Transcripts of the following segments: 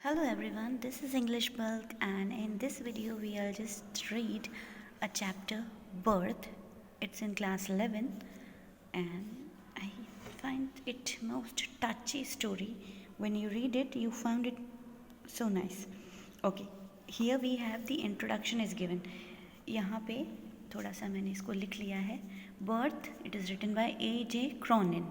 Hello everyone, this is English Bulk, and in this video we'll just read a chapter Birth. It's in class 11 and I find it most touchy story. When you read it you found it so nice. Okay, here we have the introduction is given. यहाँ पे थोड़ा सा मैंने इसको लिख लिया है. Birth, it is written by A.J. Cronin.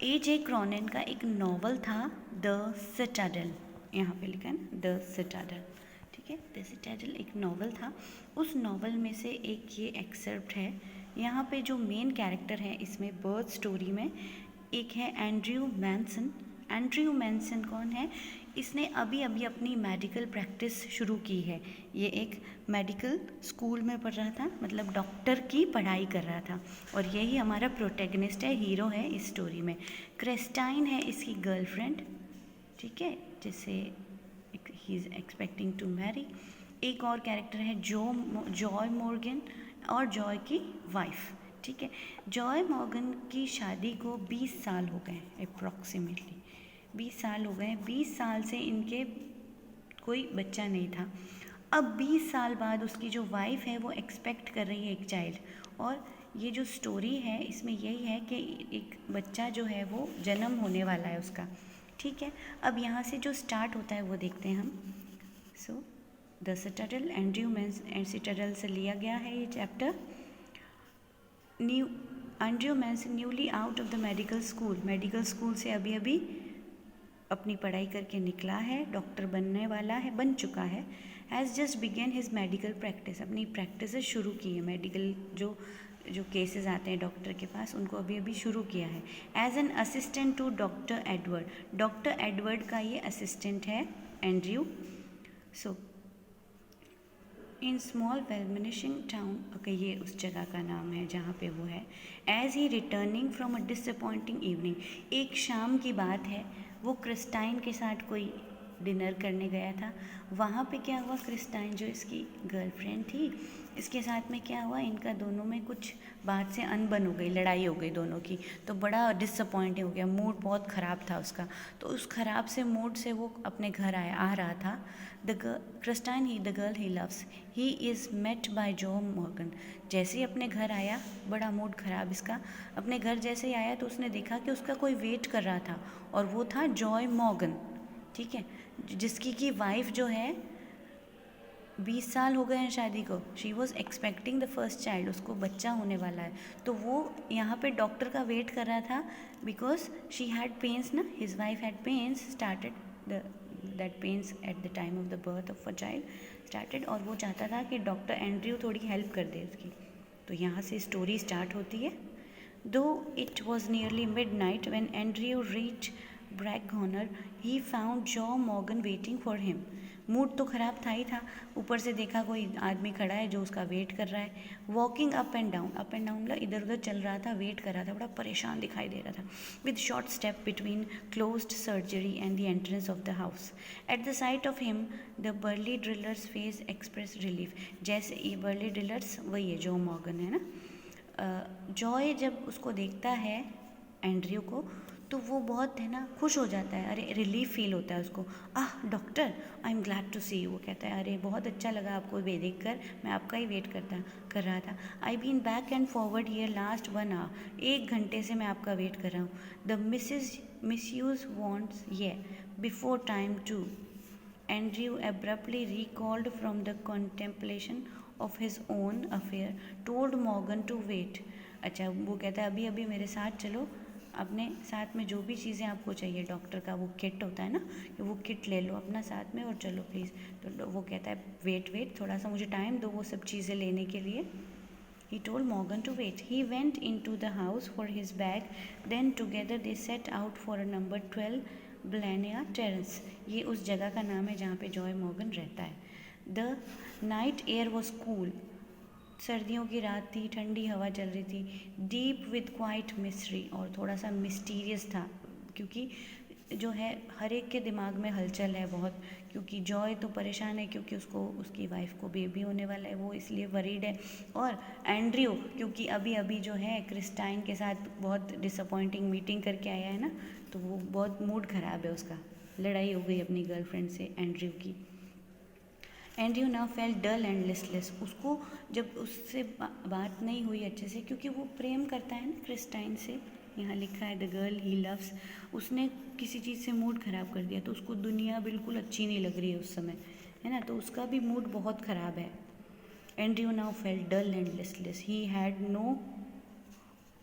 A.J. Cronin का एक नॉवल था द सिटाडेल. यहाँ पे लिखा है ना द सिटाडेल. ठीक है, द सिटाडेल एक नॉवल था. उस नॉवल में से एक ये एक्सर्प्ट है. यहाँ पे जो मेन कैरेक्टर है इसमें बर्थ स्टोरी में एक है एंड्रयू मैनसन. एंड्रयू मैनसन कौन है? इसने अभी अभी अपनी मेडिकल प्रैक्टिस शुरू की है. ये एक मेडिकल स्कूल में पढ़ रहा था, मतलब डॉक्टर की पढ़ाई कर रहा था. और यही हमारा प्रोटैगनिस्ट है, हीरो है इस स्टोरी में. क्रिस्टाइन है इसकी गर्लफ्रेंड. ठीक है, जिसे he is expecting to marry. एक और कैरेक्टर है जॉय मॉर्गन और जॉय की वाइफ. ठीक है, जॉय मॉर्गन की शादी को 20 साल हो गए अप्रॉक्सीमेटली. 20 साल हो गए. 20 साल से इनके कोई बच्चा नहीं था. अब 20 साल बाद उसकी जो वाइफ है वो एक्सपेक्ट कर रही है एक चाइल्ड. और ये जो स्टोरी है इसमें यही है कि एक बच्चा जो है वो जन्म होने वाला है उसका. ठीक है, अब यहाँ से जो स्टार्ट होता है वो देखते हैं हम. So the Citadel, Andrew Citadel से लिया गया है ये chapter. Andrew Manson newly out of the medical school से अभी अभी अपनी पढ़ाई करके निकला है, डॉक्टर बनने वाला है, बन चुका है. Has just begin his medical practice, अपनी प्रैक्टिस शुरू की है. मेडिकल जो केसेस आते हैं डॉक्टर के पास उनको अभी अभी शुरू किया है. As an assistant to doctor Edward का ये असिस्टेंट है Andrew. So in small Welsh mining town, okay ये उस जगह का नाम है जहाँ पे वो है. As he returning from a disappointing evening, एक शाम की बात है, वो क्रिस्टाइन के साथ कोई डिनर करने गया था. वहाँ पे क्या हुआ, क्रिस्टाइन जो इसकी गर्लफ्रेंड थी, इसके साथ में क्या हुआ, इनका दोनों में कुछ बात से अनबन हो गई, लड़ाई हो गई दोनों की. तो बड़ा डिसअपॉइंट हो गया, मूड बहुत ख़राब था उसका. तो उस ख़राब से मूड से वो अपने घर आ रहा था. Christine the girl he loves, he is met by Joe Morgan. जैसे ही अपने घर आया, बड़ा मूड ख़राब इसका. अपने घर जैसे ही आया तो उसने देखा कि उसका कोई वेट कर रहा था, और वो था जॉय मॉर्गन. ठीक है, जिसकी की वाइफ जो है 20 साल हो गए हैं शादी को. She was expecting the first child, उसको बच्चा होने वाला है. तो वो यहाँ पे डॉक्टर का वेट कर रहा था बिकॉज शी हैड पेन्स ना, his wife had pains started that pains at the time of the birth of a child started. और वो चाहता था कि डॉक्टर एंड्रयू थोड़ी हेल्प कर दे उसकी. तो यहाँ से स्टोरी स्टार्ट होती है. Though it was nearly midnight when Andrew reach Bryngower, he found Joe Morgan waiting for him. Mood तो ख़राब था ही था, ऊपर से देखा कोई आदमी खड़ा है जो उसका वेट कर रहा है. वॉकिंग अप एंड डाउन मतलब इधर उधर चल रहा था, वेट कर रहा था, बड़ा परेशान दिखाई दे रहा था. With short step between closed surgery and the entrance of the house. At the sight of him the burly drillers face express relief. जैसे ये बर्ली ड्रिलर्स वही है, जॉय मॉर्गन है ना. जॉय जब उसको देखता है एंड्रयू को तो वो बहुत है ना खुश हो जाता है. अरे रिलीफ फील होता है उसको. Doctor, I am glad to see you. वो कहता है अरे बहुत अच्छा लगा आपको देख कर, मैं आपका ही वेट कर रहा था. I been back and forward here last 1 hour, 1 घंटे से मैं आपका वेट कर रहा हूँ. द मिसयूज वॉन्ट्स ये before time too. Andrew abruptly recalled from the contemplation of his own affair, told Morgan to wait. अच्छा, वो कहता है अभी अभी मेरे साथ चलो, अपने साथ में जो भी चीज़ें आपको चाहिए, डॉक्टर का वो किट होता है ना, कि वो किट ले लो अपना साथ में और चलो प्लीज़. तो वो कहता है वेट थोड़ा सा मुझे टाइम दो वो सब चीज़ें लेने के लिए. He told Morgan to wait. He went into the house for his bag. Then together they set out for a number 12 Blania Terrace. ये उस जगह का नाम है जहाँ पे जॉय मॉर्गन रहता है. The night air was cool. सर्दियों की रात थी, ठंडी हवा चल रही थी. डीप विद क्वाइट मिस्ट्री, और थोड़ा सा मिस्टीरियस था, क्योंकि जो है हर एक के दिमाग में हलचल है बहुत. क्योंकि जॉय तो परेशान है क्योंकि उसको उसकी वाइफ को बेबी होने वाला है, वो इसलिए वरीड है. और एंड्रयू क्योंकि अभी अभी जो है क्रिस्टाइन के साथ बहुत डिसअपॉइंटिंग मीटिंग करके आया है ना, तो वो बहुत मूड ख़राब है उसका. लड़ाई हो गई अपनी गर्लफ्रेंड से एंड्रयू की। Andrew now felt dull and listless. उसको जब उससे बात नहीं हुई अच्छे से, क्योंकि वो प्रेम करता है ना क्रिस्टाइन से, यहाँ लिखा है द गर्ल ही लव्स, उसने किसी चीज़ से मूड ख़राब कर दिया तो उसको दुनिया बिल्कुल अच्छी नहीं लग रही है उस समय, है ना, तो उसका भी मूड बहुत ख़राब है। Andrew now felt dull and listless, he had no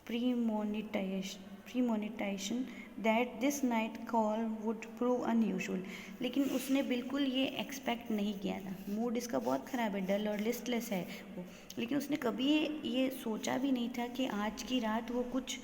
premonition that this night call would prove unusual। लेकिन उसने बिल्कुल ये एक्सपेक्ट नहीं किया था। मूड इसका बहुत ख़राब है, डल और लिस्टलेस है वो, लेकिन उसने कभी ये सोचा भी नहीं था कि आज की रात वो कुछ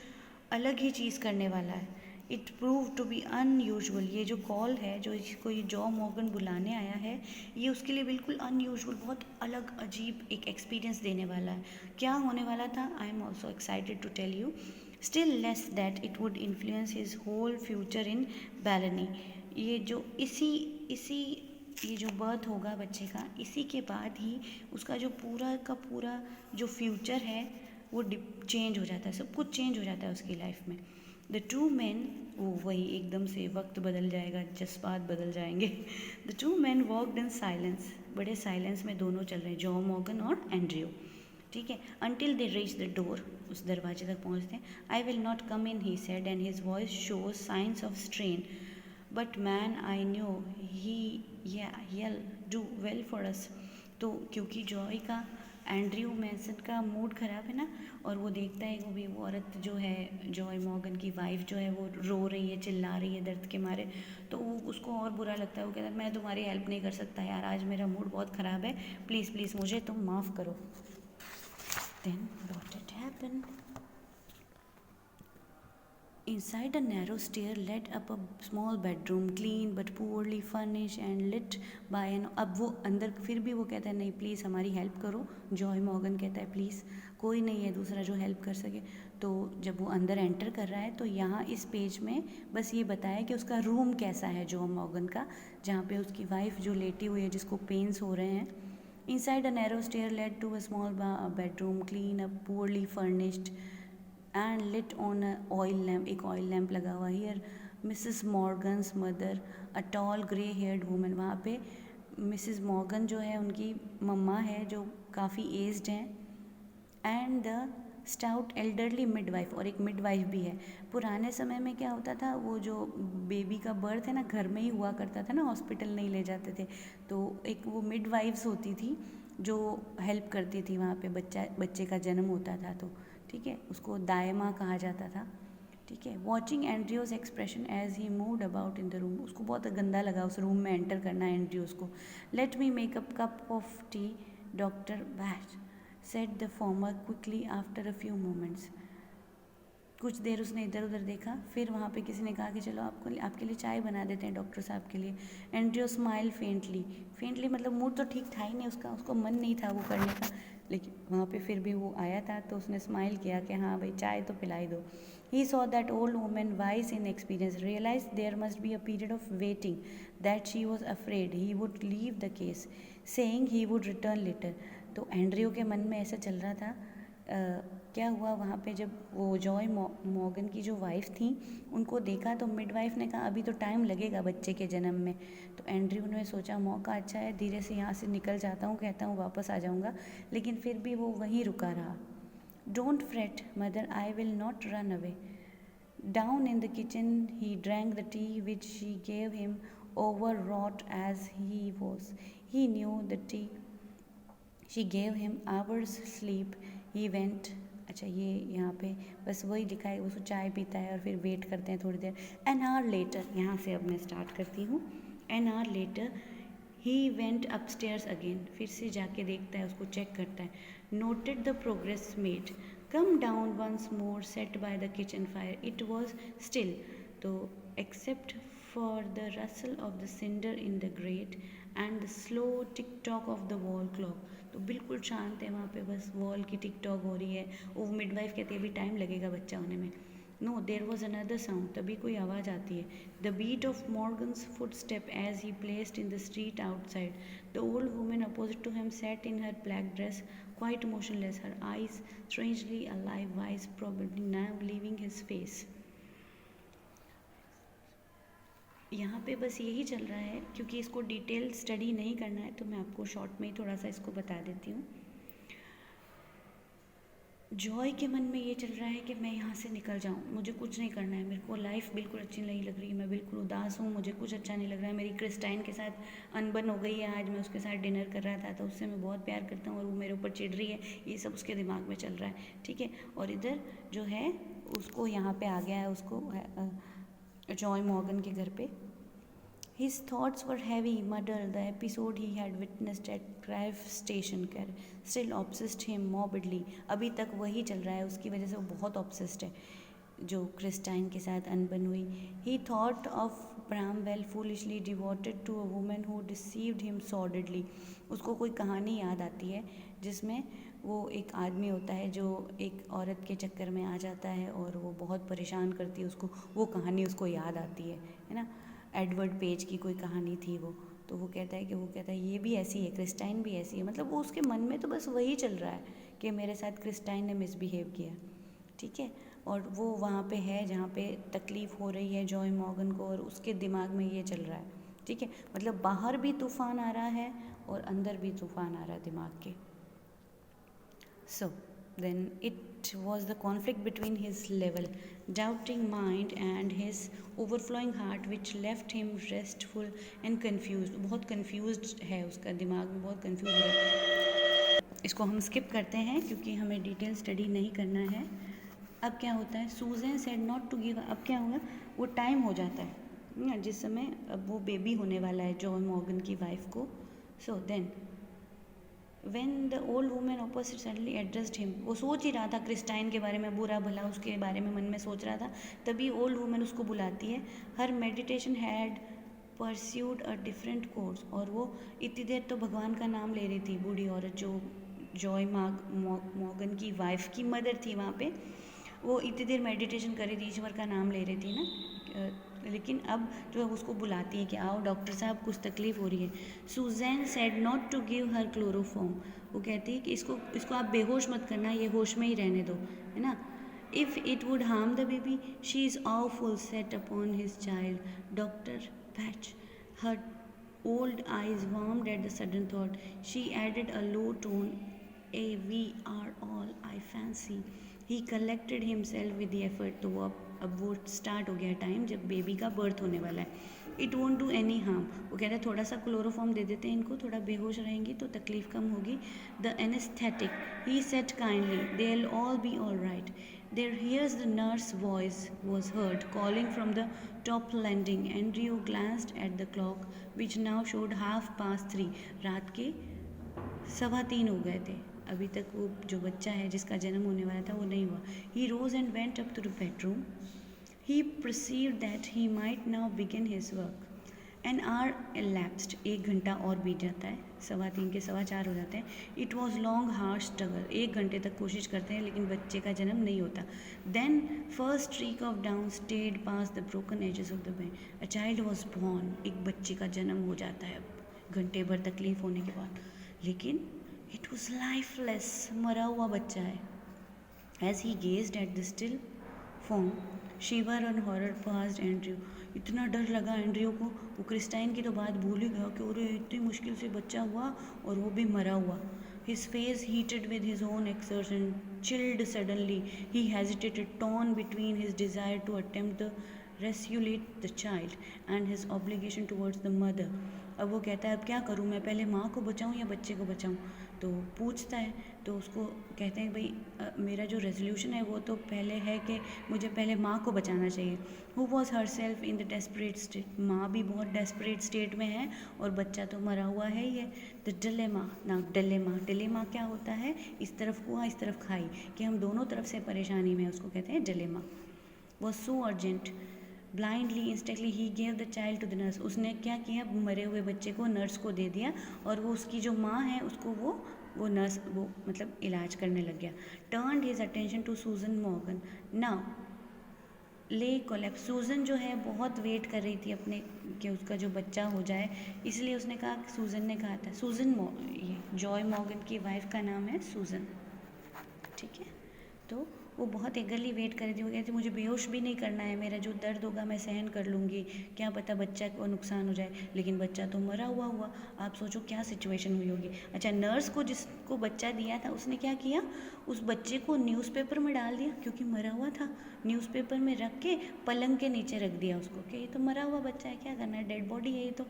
अलग ही चीज़ करने वाला है। It prove to be unusual. ये जो कॉल है, जो इसको ये जॉ मॉर्गन बुलाने आया है, ये उसके लिए बिल्कुल अनयूजुअल, बहुत अलग अजीब एक एक्सपीरियंस देने वाला है। क्या होने वाला था, I am also excited to tell you, still less that it would influence his whole future in Blaenelly. ये जो इसी ये जो बर्थ होगा बच्चे का, इसी के बाद ही उसका जो पूरा का पूरा जो फ्यूचर है वो चेंज हो जाता है, सब कुछ चेंज हो जाता है उसकी लाइफ में। द टू मैन, वो वही एकदम से वक्त बदल जाएगा, जज्बात बदल जाएंगे। The two man walked in silence, बड़े साइलेंस में दोनों चल रहे हैं, जॉ मॉर्गन और एंड्रयू, ठीक है। Until they reach the door, उस दरवाजे तक पहुंचते हैं। आई will not come in, he said, and his voice shows science of strain, but man I knew he L do well for us. तो क्योंकि जॉय का, एंड्रयू मैसन का मूड ख़राब है ना, और वो देखता है वो औरत जो है, जॉय मॉर्गन की वाइफ जो है, वो रो रही है, चिल्ला रही है दर्द के मारे, तो वो उसको और बुरा लगता है। वो कहता है मैं तुम्हारी हेल्प नहीं कर सकता यार, आज मेरा मूड बहुत ख़राब है, प्लीज़ प्लीज़ मुझे तुम माफ़ करो। Then what it happen, inside a narrow stair led up a small bedroom, clean but poorly furnished and lit by an, अब वो अंदर फिर भी वो कहता है नहीं प्लीज़ हमारी हेल्प करो, जॉय मॉर्गन कहता है प्लीज़ कोई नहीं है दूसरा जो हेल्प कर सके। तो जब वो अंदर एंटर कर रहा है तो यहाँ इस पेज में बस ये बताया कि उसका रूम कैसा है जॉ मॉर्गन का, जहाँ पे उसकी वाइफ जो लेटी हुई है, जिसको पेन्स हो रहे हैं। Inside a narrow stair led to a small bedroom, clean up poorly furnished and lit on a oil lamp, एक ऑयल लैम्प लगा हुआ। Here Mrs Morgan's mother, a tall grey haired woman, वहाँ पे Mrs Morgan जो है उनकी मम्मा है जो काफ़ी एज्ड हैं, and the stout elderly midwife, और एक मिडवाइफ भी है। पुराने समय में क्या होता था, वो जो बेबी का बर्थ है ना घर में ही हुआ करता था ना, हॉस्पिटल नहीं ले जाते थे, तो एक वो मिडवाइफ्स होती थी जो हेल्प करती थी वहाँ पे बच्चे का जन्म होता था, तो ठीक है, उसको दायमा कहा जाता था, ठीक है। Watching Andrew's expression as he moved about in the room, उसको बहुत गंदा लगा उस रूम में एंटर करना एंड्रयूज को। Let me make up cup of T doctor bat, said the former quickly after a few moments. कुछ देर उसने इधर उधर देखा, फिर वहाँ पे किसी ने कहा कि चलो आपके लिए चाय बना देते हैं डॉक्टर साहब के लिए। एंड्रयू स्माइल फेंटली मतलब मूड तो ठीक था ही नहीं उसका, उसको मन नहीं था वो करने का, लेकिन वहाँ पे फिर भी वो आया था तो उसने स्माइल किया कि हाँ भाई चाय तो पिलाई दो। He saw that old woman wise in experience realise there must be a period of waiting, that she was afraid he would leave the case, saying he would return later. तो Andrew के मन में ऐसा चल रहा था। क्या हुआ वहाँ पे, जब वो जॉय मॉर्गन की जो वाइफ थी उनको देखा तो मिडवाइफ ने कहा अभी तो टाइम लगेगा बच्चे के जन्म में। तो एंड्रयू ने सोचा मौका अच्छा है, धीरे से यहाँ से निकल जाता हूँ, कहता हूँ वापस आ जाऊँगा, लेकिन फिर भी वो वहीं रुका रहा। Don't fret mother, I will not run away. Down in the kitchen he drank the tea which she gave him, overwrought as he was, he knew the tea she gave him hours sleep, he went. अच्छा ये यहाँ पे बस वही लिखा है, उसको चाय पीता है और फिर वेट करते हैं थोड़ी देर। एन आवर लेटर, यहाँ से अब मैं स्टार्ट करती हूँ। An hour later he went upstairs again, फिर से जाके देखता है, उसको चेक करता है। Noted the progress made, come down once more, sat by the kitchen fire, it was still, तो except for the rustle of the cinder in the grate and the slow tick tock of the wall clock. तो बिल्कुल शांत है वहाँ पे, बस wall की tick tock हो रही है। वो मिडवाइफ कहती है अभी टाइम लगेगा बच्चा होने में। No there was another sound, तभी कोई आवाज़ आती है। The beat of Morgan's footstep as he placed in the street outside. The old woman opposite to him sat in her black dress, quite motionless, her eyes strangely alive, eyes probably now leaving his face. यहाँ पे बस यही चल रहा है, क्योंकि इसको detail study नहीं करना है तो मैं आपको शॉर्ट में ही थोड़ा सा इसको बता देती हूँ। जॉय के मन में ये चल रहा है कि मैं यहाँ से निकल जाऊँ, मुझे कुछ नहीं करना है, मेरे को लाइफ बिल्कुल अच्छी नहीं लग रही, मैं बिल्कुल उदास हूँ, मुझे कुछ अच्छा नहीं लग रहा है, मेरी क्रिस्टाइन के साथ अनबन हो गई है, आज मैं उसके साथ डिनर कर रहा था तो उससे मैं बहुत प्यार करता हूँ और वो मेरे ऊपर चिढ़ रही है, ये सब उसके दिमाग में चल रहा है, ठीक है। और इधर जो है उसको यहाँ पे आ गया है, उसको जॉय मॉर्गन के घर पे। His thoughts were heavy, muddled. The episode he had witnessed at Crieff Station still obsessed him morbidly. अभी तक वही चल रहा है, उसकी वजह से वो बहुत obsessed है, जो क्रिस्टाइन के साथ अनबन हुई। He thought of Bramwell foolishly devoted to a woman who deceived him sordidly. उसको कोई कहानी याद आती है जिसमें वो एक आदमी होता है जो एक औरत के चक्कर में आ जाता है और वो बहुत परेशान करती है उसको, वो कहानी उसको याद आती है ना। एडवर्ड पेज की कोई कहानी थी वो, तो वो कहता है ये भी ऐसी है, क्रिस्टाइन भी ऐसी है, मतलब वो उसके मन में तो बस वही चल रहा है कि मेरे साथ क्रिस्टाइन ने मिसबिहेव किया, ठीक है। और वो वहाँ पे है जहाँ पे तकलीफ़ हो रही है जॉय मॉर्गन को और उसके दिमाग में ये चल रहा है, ठीक है। मतलब बाहर भी तूफ़ान आ रहा है और अंदर भी तूफ़ान आ रहा है दिमाग के। So then it was the conflict between his level, doubting mind and his overflowing heart which left him restful and confused. बहुत confused है, उसका दिमाग में बहुत confused है। इसको हम skip करते हैं क्योंकि हमें डिटेल स्टडी नहीं करना है। अब क्या होता है, सूजन said not to give, अब क्या होगा, वो टाइम हो जाता है जिस समय अब वो बेबी होने वाला है जॉय मॉर्गन की वाइफ को। So then When the old woman opposite suddenly addressed him, वो सोच ही रहा था क्रिस्टाइन के बारे में, बुरा भला उसके बारे में मन में सोच रहा था, तभी ओल्ड वुमन उसको बुलाती है। Her meditation had pursued a different course, और वो इतनी देर तो भगवान का नाम ले रही थी, बूढ़ी औरत जो जॉय मॉर्गन की वाइफ की मदर थी वहाँ पे, वो इतनी देर मेडिटेशन कर रही थी, ईश्वर का नाम ले रही थी ना, लेकिन अब जो है उसको बुलाती है कि आओ डॉक्टर साहब कुछ तकलीफ़ हो रही है। Susan said not to give her chloroform, वो कहती है कि इसको आप बेहोश मत करना, ये होश में ही रहने दो, है ना। If it would harm the baby she is awful set upon his child doctor patch, her old eyes warmed at the sudden thought. She added a low tone, we are all, I fancy. He collected himself with the effort. तो वो अब वो start हो गया time जब baby का birth होने वाला है। It won't do any harm, वो कह रहा है थोड़ा सा क्लोरोफॉर्म दे देते हैं इनको, थोड़ा बेहोश रहेंगी तो तकलीफ कम होगी। The anaesthetic, he said kindly, they will all be all right. There hears the nurse voice was heard calling from the top landing. Andrew glanced at the clock which now showed 3:30. रात के 3:15 हो गए थे, अभी तक वो जो बच्चा है जिसका जन्म होने वाला था वो नहीं हुआ। He rose and went up to the bedroom. He perceived that he might now begin his work. An hour elapsed. 1 घंटा और बीत जाता है, 3:15 के 4:15 हो जाते हैं। It was long harsh struggle. 1 घंटे तक कोशिश करते हैं लेकिन बच्चे का जन्म नहीं होता। Then first streak of dawn stayed past the broken edges of the bed. A child was born. एक बच्चे का जन्म हो जाता है घंटे भर तकलीफ होने के बाद, लेकिन it was lifeless, मरा हुआ बच्चा है। As he gazed at the still form, shiver and horror passed Andrew. इतना डर लगा एंड्रियो को, वो क्रिस्टाइन की तो बात भूल ही गया कि अरे इतनी मुश्किल से बच्चा हुआ और वो भी मरा हुआ। His face heated with his own exertion, chilled suddenly. He hesitated, torn between his desire to attempt to resuscitate the child and his obligation towards the mother. अब वो कहता है अब क्या करूँ मैं, पहले माँ को बचाऊँ या बच्चे को बचाऊँ। तो पूछता है तो उसको कहते हैं भाई मेरा जो रेजोल्यूशन है वो तो पहले है कि मुझे पहले माँ को बचाना चाहिए। Who was her self in the desperate state, माँ भी बहुत डेस्परेट स्टेट में है और बच्चा तो मरा हुआ है ही है। द डिलेमा, ना डिलेमा क्या होता है, इस तरफ कुआं इस तरफ खाई, कि हम दोनों तरफ से परेशानी में, उसको कहते हैं dilemma. Was so urgent, blindly instantly he gave the child to the nurse, उसने क्या किया, मरे हुए बच्चे को नर्स को दे दिया और वो उसकी जो माँ है उसको वो नर्स वो मतलब इलाज करने लग गया। टर्न्ड हिज अटेंशन टू सूजन मॉर्गन नाउ ले कोलैप्स। सूजन जो है बहुत वेट कर रही थी अपने कि उसका जो बच्चा हो जाए, इसलिए उसने कहा, सूजन ने कहा था, ये जॉय मॉर्गन की वाइफ का नाम है सूजन, ठीक है। तो वो बहुत eagerly वेट कर रही थी, वो कहती मुझे बेहोश भी नहीं करना है, मेरा जो दर्द होगा मैं सहन कर लूँगी, क्या पता बच्चा को नुकसान हो जाए, लेकिन बच्चा तो मरा हुआ हुआ। आप सोचो क्या सिचुएशन हुई होगी। अच्छा, नर्स को जिसको बच्चा दिया था उसने क्या किया, उस बच्चे को न्यूज़पेपर में डाल दिया, क्योंकि मरा हुआ था, न्यूज़पेपर में रख के पलंग के नीचे रख दिया उसको कि ये तो मरा हुआ बच्चा है, क्या करना है, डेड बॉडी है ये तो,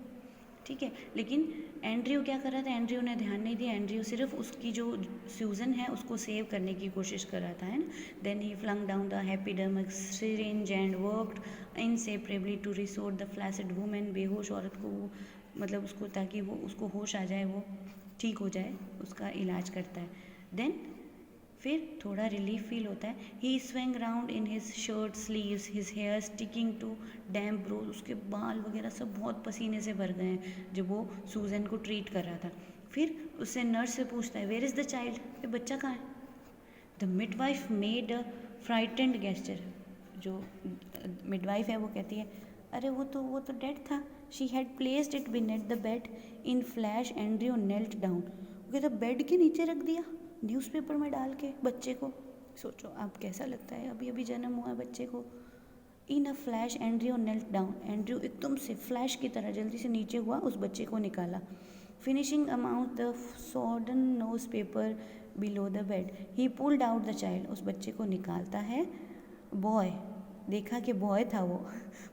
ठीक है। लेकिन एंड्रयू क्या कर रहा था, एंड्रयू ने ध्यान नहीं दिया, एंड्रयू सिर्फ उसकी जो सूजन है उसको सेव करने की कोशिश कर रहा था, है ना। Then he flung down the hypodermic syringe and worked inseparably to restore the flaccid women. बेहोश औरत को वो मतलब उसको, ताकि वो उसको होश आ जाए, वो ठीक हो जाए, उसका इलाज करता है। देन फिर थोड़ा रिलीफ फील होता है। He swung round in his shirt sleeves, his hair sticking to damp रोज। उसके बाल वगैरह सब बहुत पसीने से भर गए हैं जब वो सूजन को ट्रीट कर रहा था। फिर उससे नर्स से पूछता है, वेयर इज़ द चाइल्ड, ये बच्चा कहाँ है। The midwife made a frightened gesture. जो मिडवाइफ है वो कहती है, अरे वो तो डेड था। She had placed it beneath the bed. In flash Andrew knelt down. वो कहता बेड के नीचे रख दिया न्यूज़पेपर में डाल के बच्चे को। सोचो आप कैसा लगता है, अभी अभी जन्म हुआ है बच्चे को। In a flash Andrew knelt down. Andrew एकदम से फ्लैश की तरह जल्दी से नीचे हुआ, उस बच्चे को निकाला। Finishing amongst the sodden newspaper below the bed, he pulled out the child. उस बच्चे को निकालता है। बॉय, देखा कि बॉय था वो,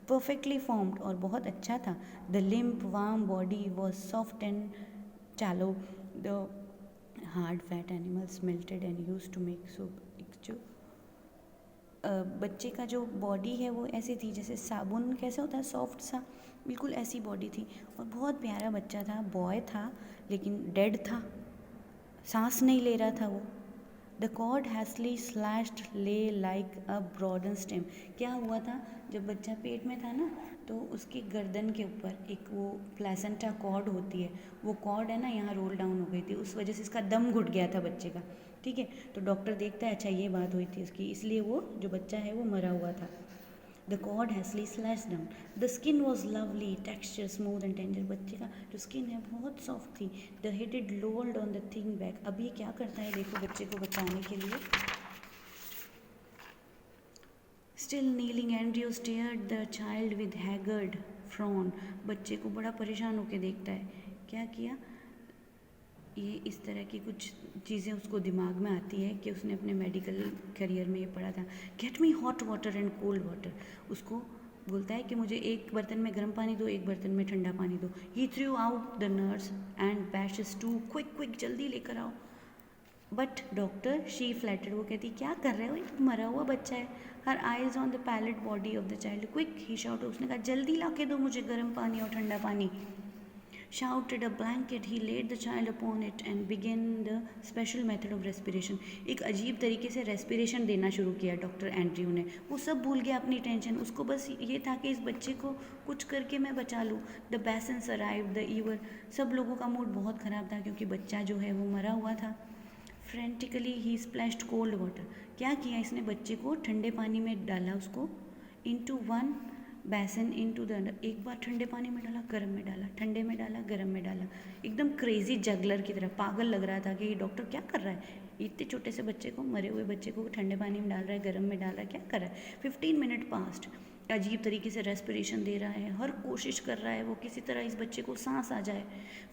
परफेक्टली फॉर्म्ड और बहुत अच्छा था। The limp warm body was soft and sallow, the hard fat animals melted and used to make soap. जो बच्चे का जो बॉडी है वो ऐसी थी जैसे साबुन कैसे होता है, सॉफ्ट सा, बिल्कुल ऐसी बॉडी थी। और बहुत प्यारा बच्चा था, बॉय था लेकिन डेड था, सांस नहीं ले रहा था वो। द कॉर्ड हैसली स्लैश्ड ले लाइक अ ब्रॉडन स्टेम। क्या हुआ था, जब बच्चा पेट में था ना, तो उसकी गर्दन के ऊपर एक वो प्लेसेंटा कॉर्ड होती है, वो कॉर्ड है ना यहाँ रोल डाउन हो गई थी, उस वजह से इसका दम घुट गया था बच्चे का, ठीक है। तो डॉक्टर देखता है, अच्छा ये बात हुई थी उसकी, इसलिए वो जो बच्चा है वो मरा हुआ था। The cord hastily slash down. The skin was lovely texture smooth and tender. बच्चे का जो स्किन है बहुत सॉफ्ट थी। The head it lolled on the thing back. अब ये क्या करता है देखो बच्चे को बचाने के लिए। Still kneeling Andrew stared the child with haggard frown. बच्चे को बड़ा परेशान होकर देखता है। क्या किया, ये इस तरह की कुछ चीज़ें उसको दिमाग में आती है कि उसने अपने मेडिकल करियर में ये पढ़ा था। Get me hot water and cold water. उसको बोलता है कि मुझे एक बर्तन में गर्म पानी दो, एक बर्तन में ठंडा पानी दो। He threw out the nurse and bashes to quick quick, जल्दी लेकर आओ। But doctor, she faltered. वो कहती क्या कर रहे हो, ये तो मरा हुआ बच्चा है। Her eyes on the pallid body of the child. Quick, he shout. उसने कहा जल्दी ला के दो मुझे गर्म पानी और ठंडा पानी। Shouted a blanket, he laid the child upon it and began the special method of respiration. एक अजीब तरीके से रेस्पिरेशन देना शुरू किया डॉक्टर एंड्रयू ने। वो सब भूल गया अपनी टेंशन, उसको बस ये था कि इस बच्चे को कुछ करके मैं बचा लूँ। The बेसेंस arrive the ईवर। सब लोगों का मूड बहुत ख़राब था क्योंकि बच्चा जो है वो मरा हुआ था। फ्रेंटिकली ही स्प्लैश्ड कोल्ड वाटर। क्या किया इसने, बच्चे को ठंडे पानी में डाला उसको। इनटू वन बेसन इनटू द अंडर। एक बार ठंडे पानी में डाला, गर्म में डाला, ठंडे में डाला, गर्म में डाला। एकदम क्रेजी जगलर की तरह, पागल लग रहा था कि ये डॉक्टर क्या कर रहा है, इतने छोटे से बच्चे को, मरे हुए बच्चे को ठंडे पानी में डाल रहा है, गर्म में डाल रहा है, क्या कर रहा है। 15 मिनट पास्ट। अजीब तरीके से रेस्पिरेशन दे रहा है, हर कोशिश कर रहा है वो किसी तरह इस बच्चे को सांस आ जाए।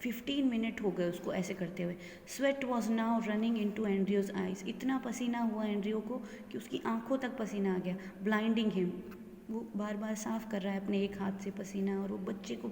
15 मिनट हो गए उसको ऐसे करते हुए। Sweat was now running into Andrew's eyes. इतना पसीना हुआ एंड्रयू को कि उसकी आंखों तक पसीना आ गया। Blinding him. वो बार बार साफ़ कर रहा है अपने एक हाथ से पसीना, और वो बच्चे को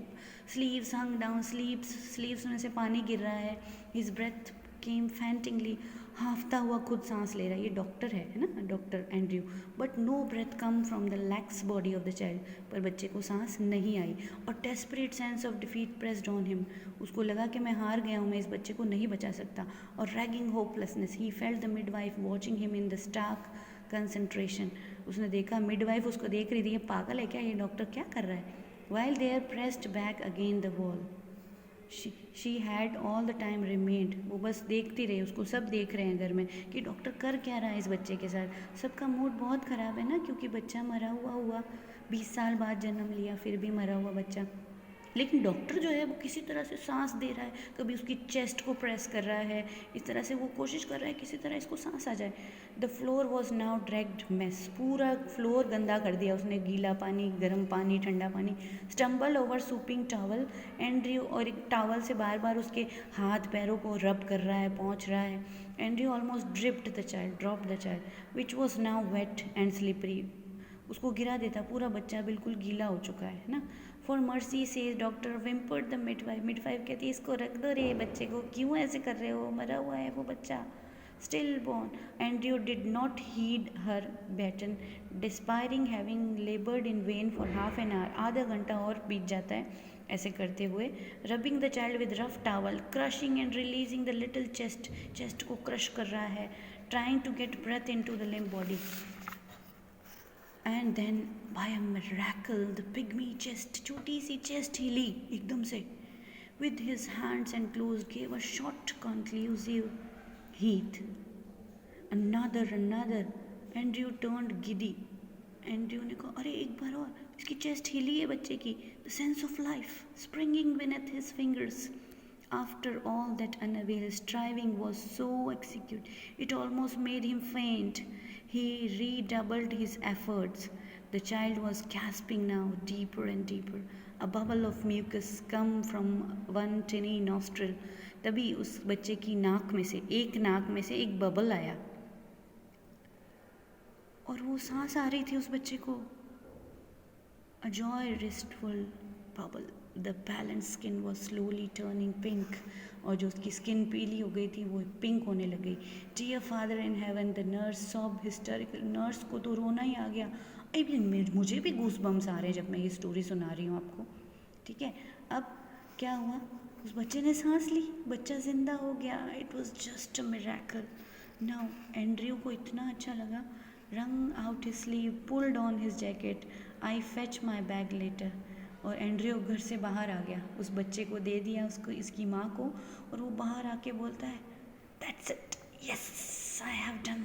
स्लीव्स हंग डाउन, स्लीव्स में से पानी गिर रहा है। हिज ब्रेथ केम फैंटिंगली। हाफता हुआ खुद सांस ले रहा है। ये डॉक्टर है ना, doctor Andrew. But no breath come from the lax body of the child. पर बच्चे को सांस नहीं आई। और desperate sense of defeat pressed on him. उसको लगा कि मैं हार गया हूँ, मैं इस बच्चे को नहीं बचा सकता। और raging hopelessness. He felt the midwife watching him in the stark concentration. उसने देखा मिडवाइफ उसको देख रही थी, ये पागल है क्या, ये डॉक्टर क्या कर रहा है। While they are pressed back again the wall, she had all the time remained. वो बस देखती रही, उसको सब देख रहे हैं घर में कि डॉक्टर कर क्या रहा है इस बच्चे के साथ। सबका मूड बहुत ख़राब है ना, क्योंकि बच्चा मरा हुआ 20 साल बाद जन्म लिया, फिर भी मरा हुआ बच्चा। लेकिन डॉक्टर जो है वो किसी तरह से सांस दे रहा है, कभी उसकी चेस्ट को प्रेस कर रहा है, इस तरह से वो कोशिश कर रहा है किसी तरह इसको सांस आ जाए. The floor was now dragged mess. पूरा फ्लोर गंदा कर दिया उसने, गीला पानी, गर्म पानी, ठंडा पानी. Stumble over sopping towel. Andrew और एक टॉवल से बार बार उसके हाथ पैरों को रब कर रहा है, पहुँच रहा है. Andrew almost dripped the child, drop the child which was now wet and slippery. उसको गिरा देता, पूरा बच्चा बिल्कुल गीला हो चुका है ना. For mercy sake doctor, whimpered the midwife. Midwife कहती है इसको रख दो रे बच्चे को, क्यों ऐसे कर रहे हो, मरा हुआ है वो बच्चा, still born. Andrew did not heed her batten, despairing having laboured in vain for half an hour. आधा घंटा और बीत जाता है ऐसे करते हुए. Rubbing the child with rough towel, crushing and releasing the little chest. Chest को क्रश कर रहा है, trying to get breath into the limp body. And then by a miracle the pygmy chest, छोटी सी chest हिली एकदम से. With his hands and close gave a short conclusive heat. another. Andrew turned giddy. Andrew ने कहा अरे एक बार और. इसकी चेस्ट हिली है बच्चे की. The sense of life springing beneath his fingers. After all that unavailed striving was so execute, it almost made him faint. He redoubled his efforts. The child was gasping now, deeper and deeper. A bubble of mucus come from one tiny nostril. तभी उस बच्चे की नाक में से एक bubble आया और वो सांस आ रही थी उस बच्चे को. A joy restful bubble. The balanced skin was slowly turning pink. और जो उसकी स्किन पीली हो गई थी वो पिंक होने लग गई. Dear Father in heaven, the nurse sobbed hysterical. Nurse को तो रोना ही आ गया. मुझे भी गूस बम्स आ रहे हैं जब मैं ये स्टोरी सुना रही हूँ आपको. ठीक है, अब क्या हुआ, उस बच्चे ने सांस ली, बच्चा जिंदा हो गया. It was just a miracle. Now Andrew को इतना अच्छा लगा. wrung out his sleeve, pulled on his jacket. I fetch my bag later. और एंड्रयू घर से बाहर आ गया, उस बच्चे को दे दिया उसको, इसकी माँ को, और वो बाहर आके बोलता है That's it, yes, I have done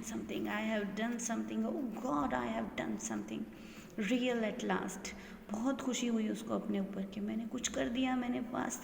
something, oh God, I have done something real at last. बहुत खुशी हुई उसको अपने ऊपर कि मैंने कुछ कर दिया, मैंने वास्तव